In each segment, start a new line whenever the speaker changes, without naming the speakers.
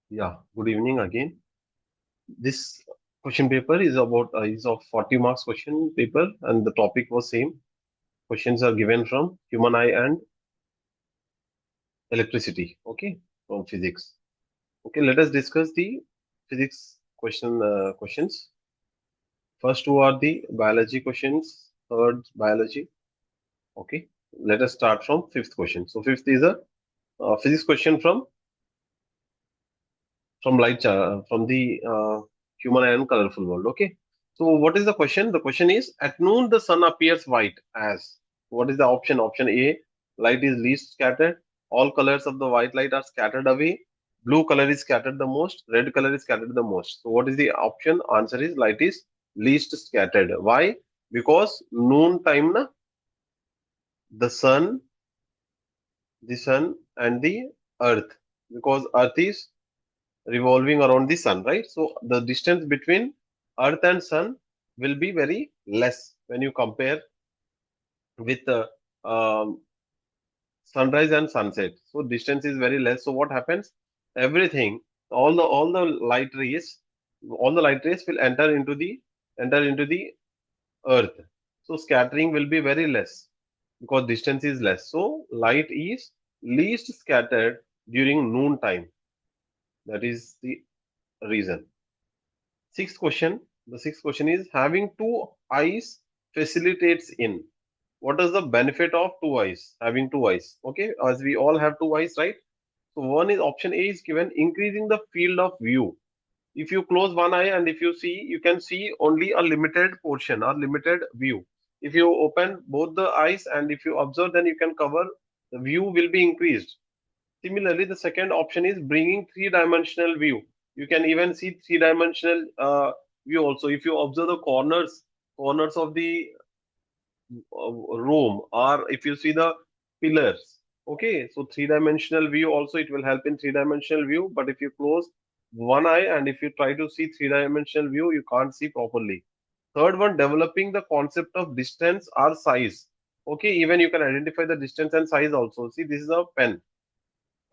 Yeah, good evening again. This question paper is about is of 40 marks question paper, and the topic was same. Questions are given from human eye and electricity. Okay, from physics. Okay, let us discuss the physics questions. First two are the biology questions. Third biology. Okay, let us start from fifth question. So fifth is a physics question from the human and colorful world. Okay, so what is the question? The question is, at noon the sun appears white as, what is the option? Option A, light is least scattered, all colors of the white light are scattered away, blue color is scattered the most, red color is scattered the most. So what is the option? Answer is light is least scattered. Why? Because noon time na, the sun and the earth, because earth is revolving around the sun, right? So the distance between Earth and Sun will be very less when you compare with the sunrise and sunset. So distance is very less. So what happens? Everything, all the light rays will enter into the Earth. So scattering will be very less because distance is less. So light is least scattered during noon time. That is the reason. Sixth question. The sixth question is, having two eyes facilitates in. What is the benefit of two eyes? Having two eyes. Okay, as we all have two eyes, right? So one is option A is given, increasing the field of view. If you close one eye and if you see, you can see only a limited portion or limited view. If you open both the eyes and if you observe, then you can cover, the view will be increased. Similarly, the second option is bringing three-dimensional view. You can even see three-dimensional view also. If you observe the corners of the room, or if you see the pillars. Okay, so three-dimensional view also, it will help in three-dimensional view. But if you close one eye and if you try to see three-dimensional view, you can't see properly. Third one, developing the concept of distance or size. Okay, even you can identify the distance and size also. See, this is a pen.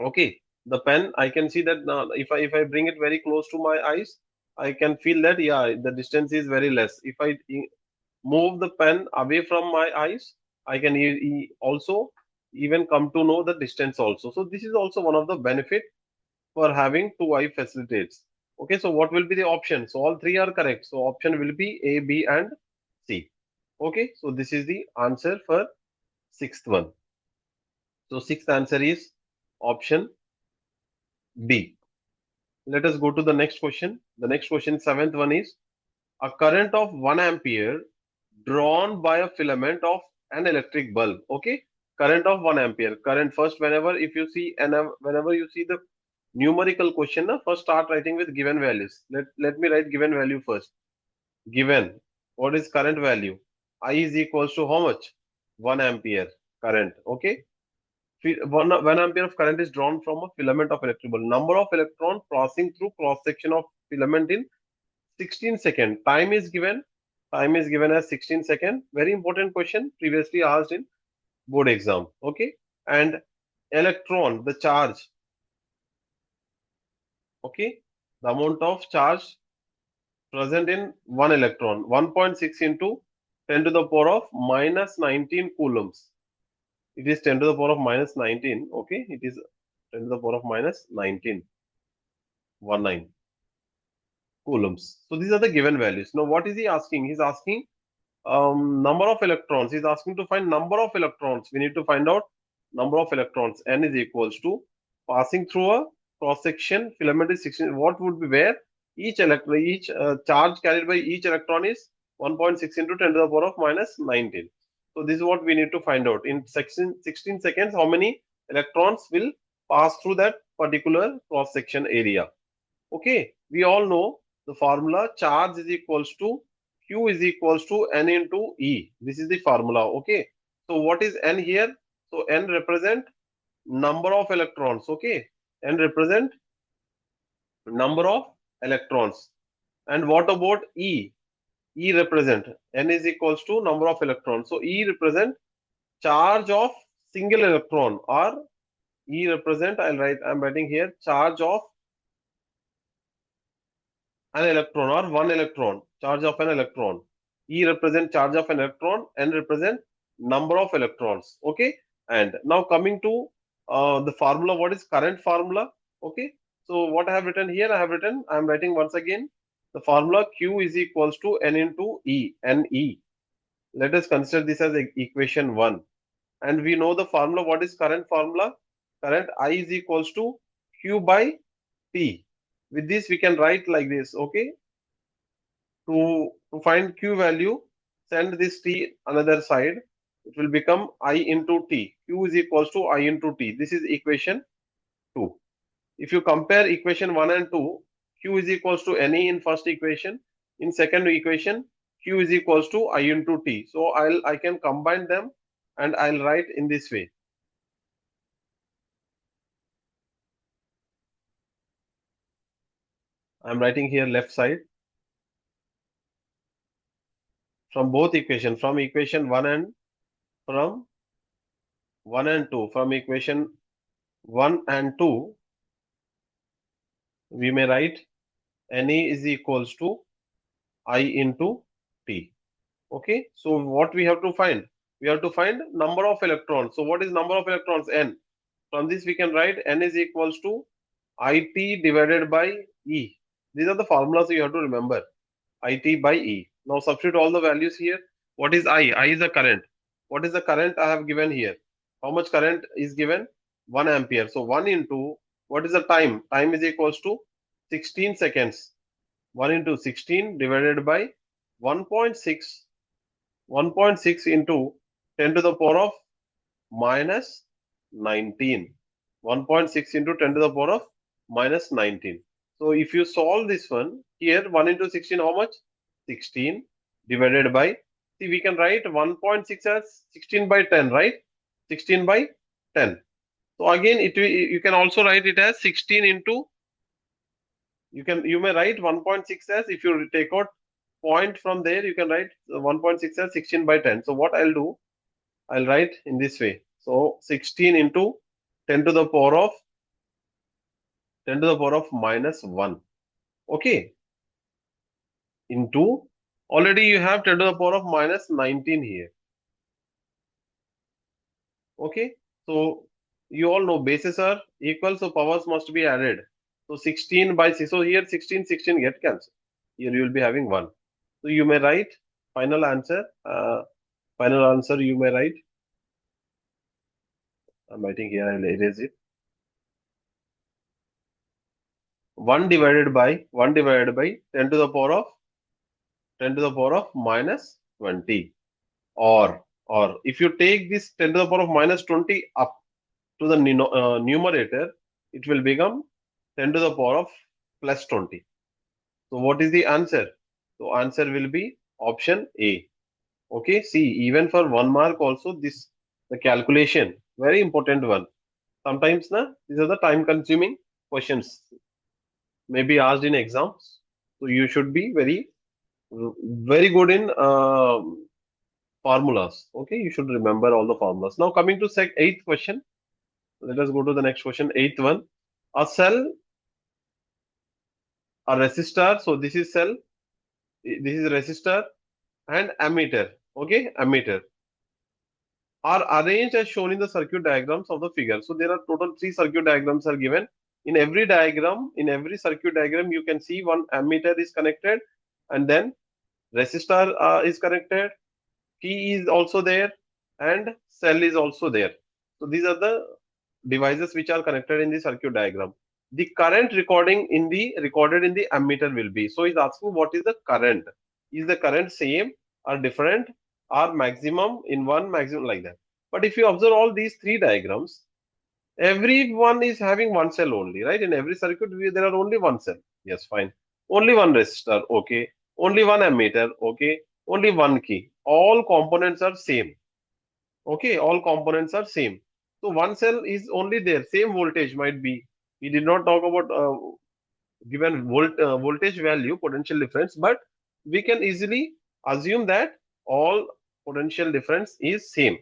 Okay, the pen, I can see that now if I bring it very close to my eyes, I can feel that, yeah, the distance is very less. If move the pen away from my eyes, I can also even come to know the distance also. So this is also one of the benefit for having two eye facilitates. Okay, so what will be the option? So all three are correct. So option will be A, B, and C. Okay, so this is the answer for sixth one. So sixth answer is option B. Let us go to the next question. The next question, seventh one is, a current of 1 ampere drawn by a filament of an electric bulb. Okay, current of 1 ampere. Current, first, whenever you see the numerical question, first start writing with given values. Let me write given value first. Given, what is current value? I is equals to how much? 1 ampere current. Okay, 1 ampere of current is drawn from a filament of electric bulb. Number of electrons passing through cross section of filament in 16 second. Time is given. Time is given as 16 second. Very important question previously asked in board exam. Okay, and electron, the charge. Okay, the amount of charge present in one electron, 1.6 into 10 to the power of minus 19 coulombs. It is 10 to the power of minus 19. Okay, it is 10 to the power of minus 19, 19 coulombs. So these are the given values. Now what is he asking? He's asking number of electrons. He's asking to find number of electrons. We need to find out number of electrons. N is equals to, passing through a cross section filament is 16. What would be where each charge carried by each electron is 1.6 into 10 to the power of minus 19. So this is what we need to find out. In 16 seconds, how many electrons will pass through that particular cross section area? Okay, we all know the formula, charge is equals to Q is equals to N into E. This is the formula. Okay, so what is N here? So N represent number of electrons. Okay, N represent number of electrons. And what about E? E represent, N is equals to number of electrons. So E represent charge of single electron, or E represent, I'm writing here, charge of an electron or one electron, charge of an electron. E represent charge of an electron, N represent number of electrons. Okay. And now coming to the formula, what is current formula? Okay. So what I have written here, I am writing once again the formula Q is equals to N into E, Ne. Let us consider this as equation 1. And we know the formula. What is current formula? Current I is equals to Q by T. With this, we can write like this. Okay. To find Q value, send this T another side. It will become I into T. Q is equals to I into T. This is equation 2. If you compare equation 1 and 2, Q is equals to Ne in first equation. In second equation, Q is equals to I into T. So I can combine them and I'll write in this way. I'm writing here left side. From both equation, from equation 1 and from 1 and 2, from equation 1 and 2, we may write Ne is equals to I into T. Okay, so what we have to find? We have to find number of electrons. So what is number of electrons? N. From this we can write N is equals to IT divided by E. These are the formulas you have to remember. IT by E. Now substitute all the values here. What is I? I is the current. What is the current I have given here? How much current is given? 1 ampere. So 1 into, what is the time? Time is equals to 16 seconds. 1 into 16 divided by 1.6. 1.6 into 10 to the power of minus 19. 1.6 into 10 to the power of minus 19. So if you solve this one, here 1 into 16, how much? 16 divided by, see, we can write 1.6 as 16 by 10, right? 16 by 10. So again, you can also write it as 16 into, you may write 1.6 as, if you take out point from there, you can write 1.6 as 16 by 10. So what I'll do, I'll write in this way. So 16 into 10 to the power of minus 1. Okay. Into, already you have 10 to the power of minus 19 here. Okay. So you all know bases are equal, so powers must be added. So 16 by 6. So here 16, 16 get cancelled. Here you will be having 1. So you may write final answer. Final answer you may write. I'm writing here, I'll erase it. 1 divided by 10 to the power of minus 20. Or if you take this 10 to the power of minus 20 up to the numerator, it will become 10 to the power of plus 20. So what is the answer? So answer will be option A. Okay, see, even for 1 mark also, this, the calculation, very important one. Sometimes these are the time consuming questions, may be asked in exams. So you should be very good in formulas. Okay, you should remember all the formulas. Now coming to eighth question. Let us go to the next question. Eighth one. A cell, a resistor. So this is cell. This is resistor and ammeter. Okay, ammeter are arranged as shown in the circuit diagrams of the figure. So there are total 3 circuit diagrams are given. In every diagram, in every circuit diagram, you can see one ammeter is connected, and then resistor is connected, key is also there, and cell is also there. So these are the devices which are connected in the circuit diagram. The current recorded in the ammeter will be. So he's asking what is the current. Is the current same or different or maximum in one, maximum, like that. But if you observe all these 3 diagrams, every one is having one cell only, right? In every circuit, there are only one cell. Yes, fine. Only one resistor, okay. Only one ammeter, okay. Only one key. All components are same. Okay, all components are same. So one cell is only there. Same voltage might be. We did not talk about given voltage value, potential difference, but we can easily assume that all potential difference is same.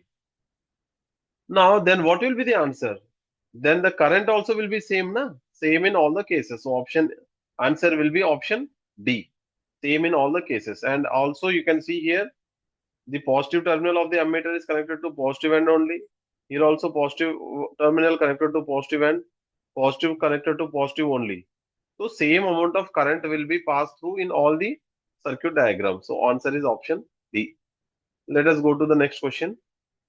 Now, then what will be the answer? Then the current also will be same, na? Same in all the cases. So answer will be option D. Same in all the cases. And also you can see here the positive terminal of the ammeter is connected to positive end only. Here also positive terminal connected to positive end, positive connected to positive only. So same amount of current will be passed through in all the circuit diagrams. So answer is option D. Let us go to the next question.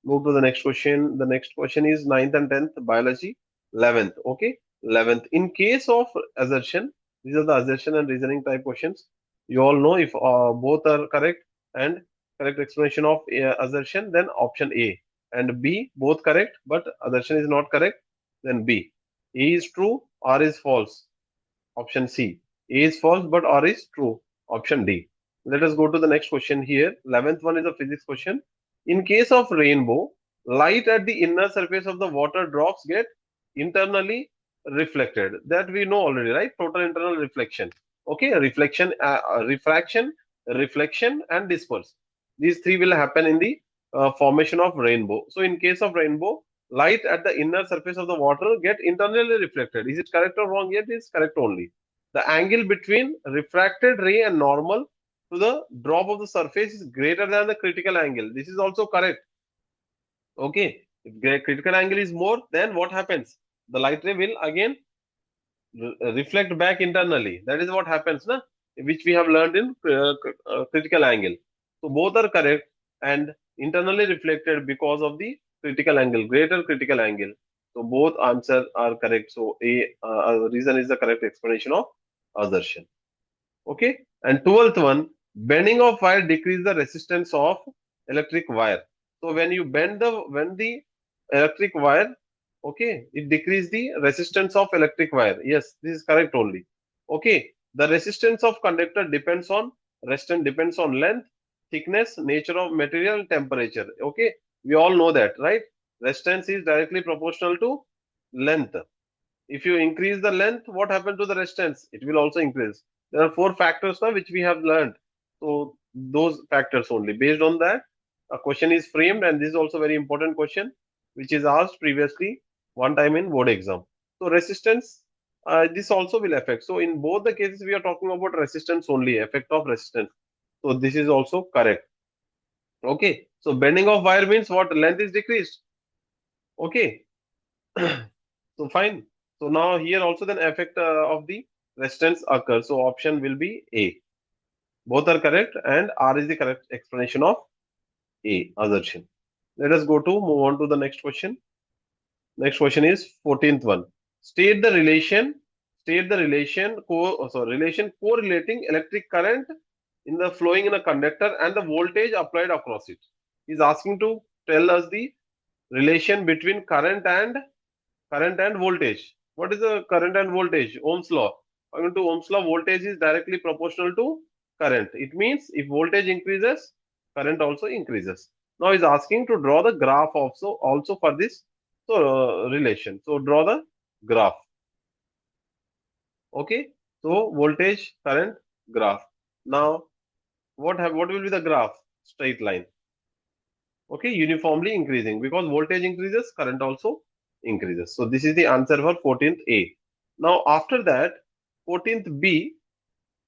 Move to the next question. The next question is ninth and 10th biology, 11th. Okay, 11th. In case of assertion, these are the assertion and reasoning type questions. You all know if both are correct and correct explanation of assertion, then option A, and B both correct, but assertion is not correct, then B. A is true, R is false. Option C. A is false, but R is true. Option D. Let us go to the next question here. 11th one is a physics question. In case of rainbow, light at the inner surface of the water drops get internally reflected. That we know already, right? Total internal reflection. Okay, reflection, refraction, reflection, and disperse. These three will happen in the formation of rainbow. So, in case of rainbow, light at the inner surface of the water get internally reflected. Is it correct or wrong? Yet it is correct only. The angle between refracted ray and normal to the drop of the surface is greater than the critical angle. This is also correct. Okay. If critical angle is more, then what happens? The light ray will again reflect back internally. That is what happens, na? Which we have learned in critical angle. So both are correct and internally reflected because of the critical angle, greater critical angle. So both answers are correct. So A reason is the correct explanation of assertion. Okay. And 12th one, bending of wire decrease the resistance of electric wire. So when the electric wire, okay, it decrease the resistance of electric wire. Yes, this is correct only. Okay, the resistance of conductor depends on length, thickness, nature of material, and temperature. Okay, we all know that, right? Resistance is directly proportional to length. If you increase the length, what happens to the resistance? It will also increase. There are four factors now which we have learned. So those factors only. Based on that, a question is framed, and this is also very important question which is asked previously one time in board exam. So resistance, this also will affect. So in both the cases, we are talking about resistance only, effect of resistance. So this is also correct. Okay. So bending of wire means what? Length is decreased. Okay. So fine. So now here also then effect of the resistance occurs. So option will be A. Both are correct and R is the correct explanation of A, assertion. Let us move on to the next question. Next question is 14th one. State the relation, relation correlating electric current in the flowing in a conductor and the voltage applied across it. He is asking to tell us the relation between current and voltage. What is the current and voltage? Ohm's law. According to Ohm's law, voltage is directly proportional to current. It means if voltage increases, current also increases. Now is asking to draw the graph also for this relation. So draw the graph. Okay. So voltage, current, graph. Now what will be the graph? Straight line. Okay, uniformly increasing because voltage increases, current also increases. So this is the answer for 14th A. Now after that, 14th B,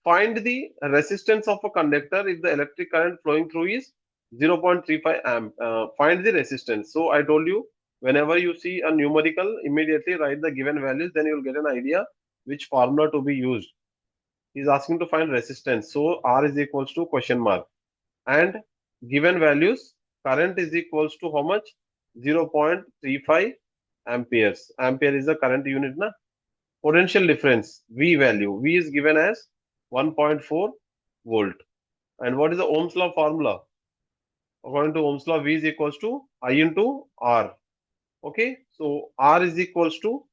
find the resistance of a conductor if the electric current flowing through is 0.35 amp. Find the resistance. So I told you, whenever you see a numerical, immediately write the given values, then you will get an idea which formula to be used. He is asking to find resistance. So R is equals to question mark. And given values, current is equals to how much? 0.35 amperes. Ampere is the current unit, na? Potential difference, V value. V is given as 1.4 volt. And what is the Ohm's law formula? According to Ohm's law, V is equals to I into R. Okay, so R is equals to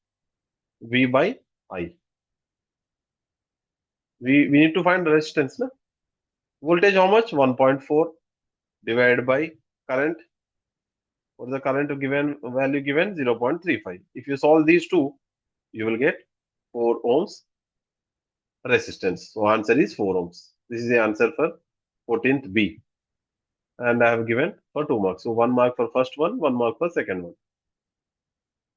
V by I. We need to find resistance, na? Voltage how much? 1.4 divided by current. What is the current given value given? 0.35. If you solve these two, you will get 4 ohms resistance. So answer is 4 ohms. This is the answer for 14th B. And I have given for 2 marks. So 1 mark for first one, 1 mark for second one.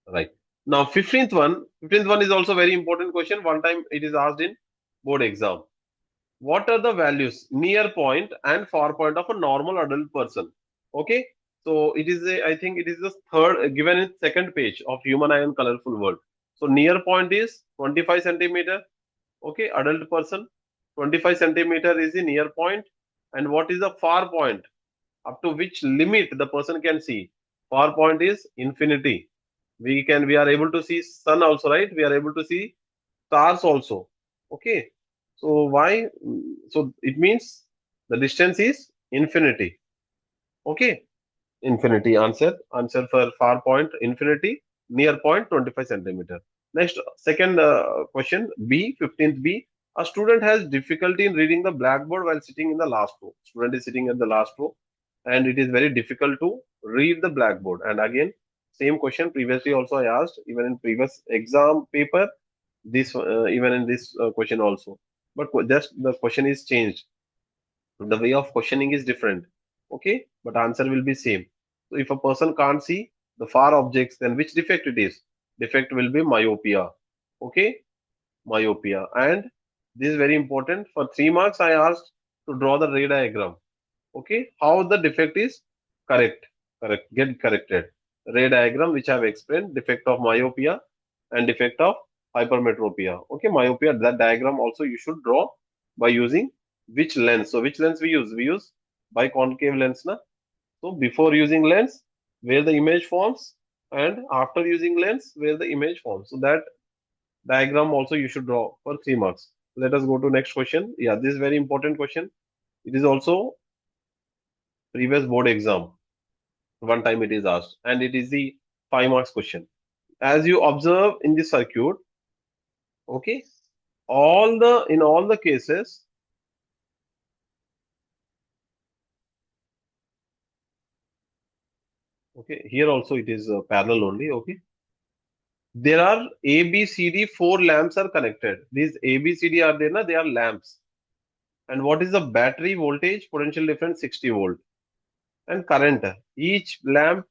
Right. Now 15th one is also very important question. One time it is asked in board exam. what are the values near point and far point of a normal adult person? Okay, so it is a, I think it is the third given in second page of Human Eye and Colorful World. So near point is 25 centimeter. Okay, adult person, 25 centimeter is the near point. And what is the far point? Up to which limit the person can see? Far point is infinity. We are able to see sun also, right? We are able to see stars also. Okay. So why? So it means the distance is infinity. Okay. Infinity answer. Answer for far point infinity. Near point 25 centimeter. Next, second question B, 15th B. A student has difficulty in reading the blackboard while sitting in the last row. Student is sitting at the last row and it is very difficult to read the blackboard. And again, same question previously also I asked, even in previous exam paper, this even in this question also. But just the question is changed. The way of questioning is different. Okay, but answer will be same. So if a person can't see the far objects, then which defect it is? Defect will be myopia. Okay, myopia. And this is very important. For 3 marks, I asked to draw the ray diagram. Okay, how the defect is correct, get corrected. Ray diagram which I have explained, defect of myopia and defect of hypermetropia. Okay, myopia, that diagram also you should draw by using which lens. So which lens we use? We use biconcave lens. Na? So before using lens, where the image forms, and after using lens, where the image forms. So that diagram also you should draw for 3 marks. Let us go to next question. Yeah, this is very important question. It is also previous board exam. One time it is asked, and it is the 5 marks question. As you observe in the circuit, okay, in all the cases, okay, here also it is parallel only. Okay, there are A, B, C, D, four lamps are connected. These A, B, C, D are there, na? They are lamps. And what is the battery voltage? Potential difference 60 volt. And current. Each lamp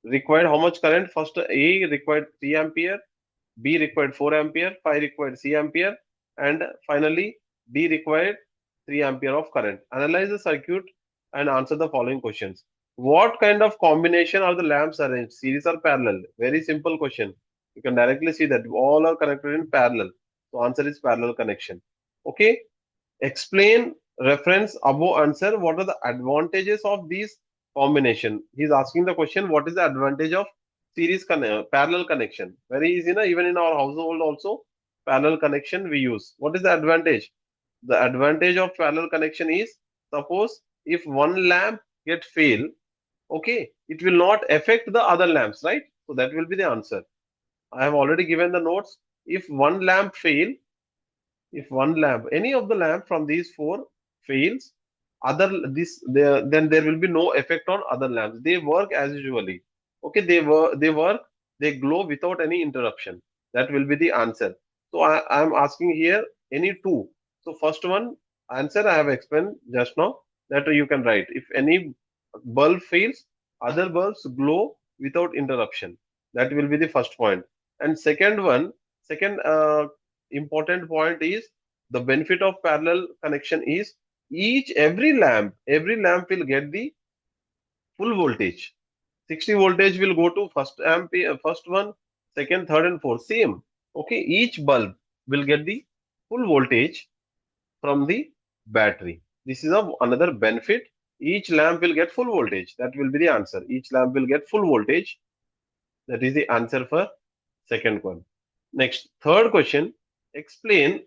required how much current? First, A required 3 ampere, B required 4 ampere, 5 required 3 ampere, and finally D required 3 ampere of current. Analyze the circuit and answer the following questions. What kind of combination are the lamps arranged? Series or parallel? Very simple question. You can directly see that all are connected in parallel. So answer is parallel connection. Okay. Explain, reference, above answer. What are the advantages of these combination? He's asking the question, what is the advantage of parallel connection? Very easy, na? Even in our household also, parallel connection we use. What is the advantage? The advantage of parallel connection is, suppose if one lamp get fail, okay, it will not affect the other lamps, right? So that will be the answer. I have already given the notes. If one lamp fail, if one lamp, any of the lamp from these four fails, then there will be no effect on other lamps. They work as usually. Okay, they work, they glow without any interruption. That will be the answer. So I am asking here any two. So first one answer I have explained just now, that you can write. If any bulb fails, other bulbs glow without interruption. That will be the first point. And second important point is, the benefit of parallel connection is, every lamp will get the full voltage. 60 voltage will go to first ampere, first one, second, third, and fourth. Same. Okay, each bulb will get the full voltage from the battery. This is another benefit. Each lamp will get full voltage. That will be the answer. Each lamp will get full voltage. That is the answer for second one. Next, third question. Explain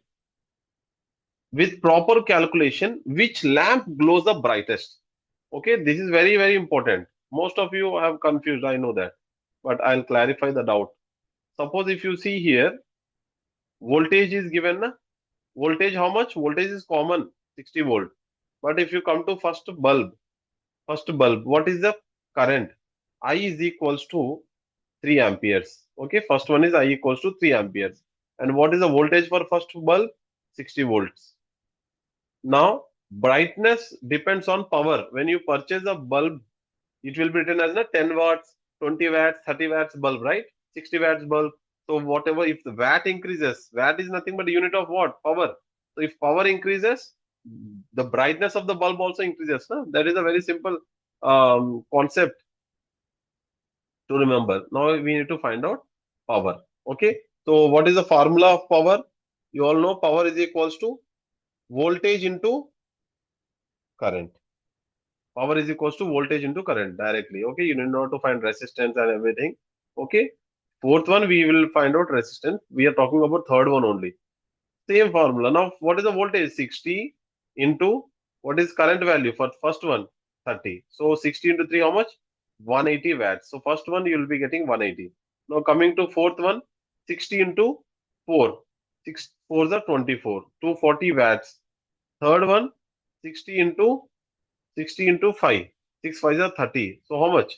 with proper calculation which lamp glows the brightest. Okay, this is very, very important. Most of you have confused, I know that, but I'll clarify the doubt. Suppose if you see here, voltage is given, na? Voltage, how much? Voltage is common, 60 volt. But if you come to first bulb, what is the current? I is equals to 3 amperes. Okay, first one is I equals to 3 amperes. And what is the voltage for first bulb? 60 volts. Now, brightness depends on power. When you purchase a bulb, it will be written as a 10 watts, 20 watts, 30 watts bulb, right? 60 watts bulb. So whatever, if the watt increases, watt is nothing but a unit of what? Power. So if power increases, the brightness of the bulb also increases. No? That is a very simple concept to remember. Now we need to find out power. Okay. So what is the formula of power? You all know power is equals to voltage into current. Power is equals to voltage into current directly. Okay. You need not to find resistance and everything. Okay. Fourth one, we will find out resistance. We are talking about third one only. Same formula. Now, what is the voltage? 60 into what is current value for first one? 30. So 60 into 3, how much? 180 watts. So first one you will be getting 180. Now coming to fourth one, 60 into 4. 6 4s are 24. 240 watts. Third one, 60 into 60 into 5. 6 5s are 30. So how much?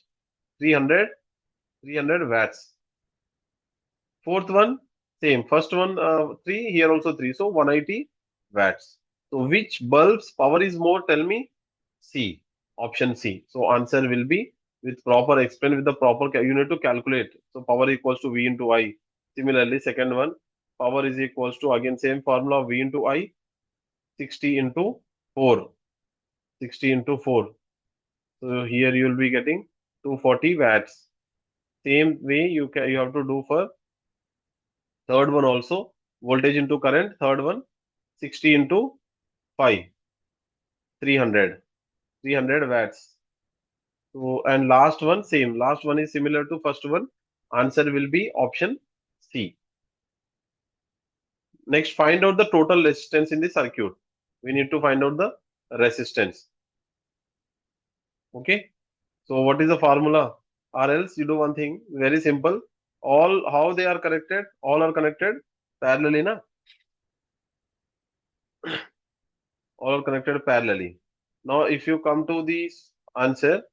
300 300 watts. Fourth one, same. First one, 3, here also 3. So 180 watts. So which bulb's power is more? Tell me. C. Option C. So answer will be with proper explain with the proper you need to calculate. So power equals to V into I. Similarly, second one, power is equals to again same formula V into I, 60 into 4. 60 into 4. So here you will be getting 240 watts. Same way you have to do for third one also, voltage into current. Third one, 60 into 5, 300, 300 watts. So, and last one, same. Last one is similar to first one. Answer will be option C. Next, find out the total resistance in the circuit. We need to find out the resistance. Okay. So, what is the formula? Or else you do one thing, very simple. All how they are connected, all are connected parallelly, na? All are connected parallelly. Now, if you come to the answer,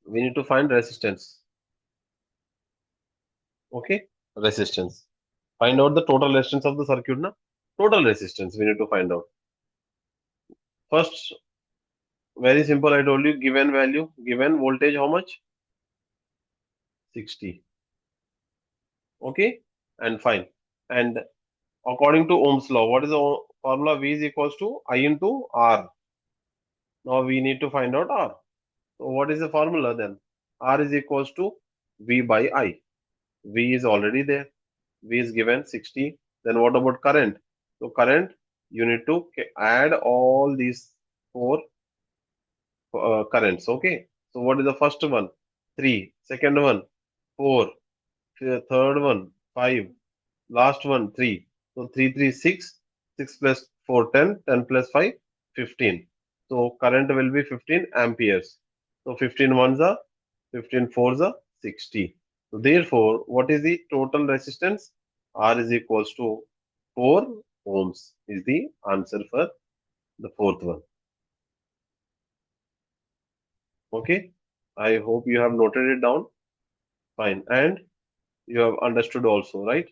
we need to find resistance. Okay, resistance. Find out the total resistance of the circuit. Na? Total resistance we need to find out. First, very simple. I told you given value, given voltage, how much? 60. Okay, and fine. And according to Ohm's law, what is the formula? V is equals to I into R. Now we need to find out R. So what is the formula then? R is equals to V by I. V is already there. V is given 60. Then what about current? So current, you need to add all these four currents. Okay. So what is the first one? 3. Second one, 4. Third one, 5. Last one, 3. So 3, 3, 6. 6 plus 4, 10. 10 plus 5, 15. So current will be 15 amperes. So 15 ones are 15 fours are 60. So therefore, what is the total resistance? R is equals to 4 ohms is the answer for the fourth one. Okay. I hope you have noted it down. Fine. And you have understood also, right?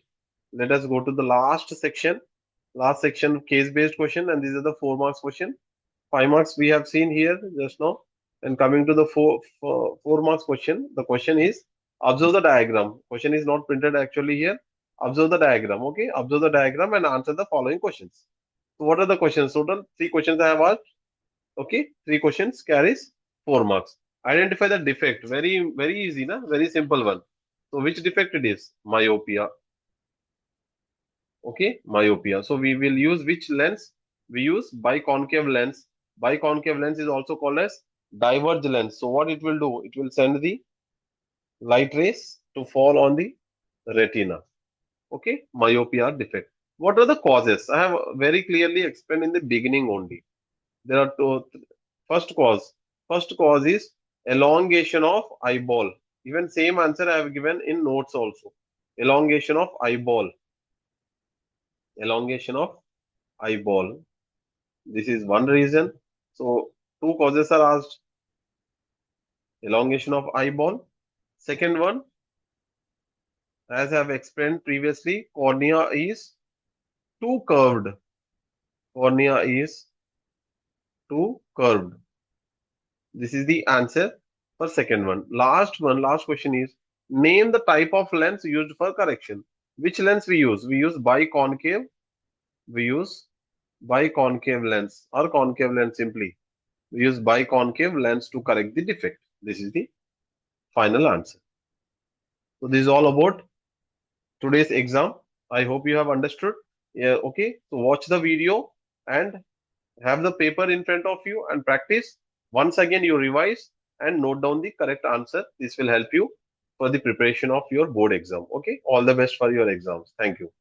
Let us go to the last section. Last section, case-based question, and these are the 4 marks question. 5 marks we have seen here just now. And coming to the 4 marks question, the question is observe the diagram. Question is not printed actually here. Observe the diagram. Okay, observe the diagram and answer the following questions. So what are the questions? Total 3 questions I have asked. Okay, 3 questions carries 4 marks. Identify the defect. Very easy, na? Very simple one. So which defect it is? Myopia. Okay, myopia. So we will use which lens? We use biconcave lens. Biconcave lens is also called as diverge lens. So what it will do? It will send the light rays to fall on the retina. Okay, myopia defect. What are the causes? I have very clearly explained in the beginning only. There are two. First cause. First cause is elongation of eyeball. Even same answer I have given in notes also. Elongation of eyeball. Elongation of eyeball. This is one reason. So two causes are asked. Elongation of eyeball. Second one, as I have explained previously, cornea is too curved. Cornea is too curved. This is the answer for second one. Last question is name the type of lens used for correction. Which lens we use? We use biconcave We use biconcave lens or concave lens simply. We use biconcave lens to correct the defect. This is the final answer. So this is all about today's exam. I hope you have understood. Yeah, okay. So watch the video and have the paper in front of you and practice. Once again, you revise and note down the correct answer. This will help you for the preparation of your board exam. Okay. All the best for your exams. Thank you.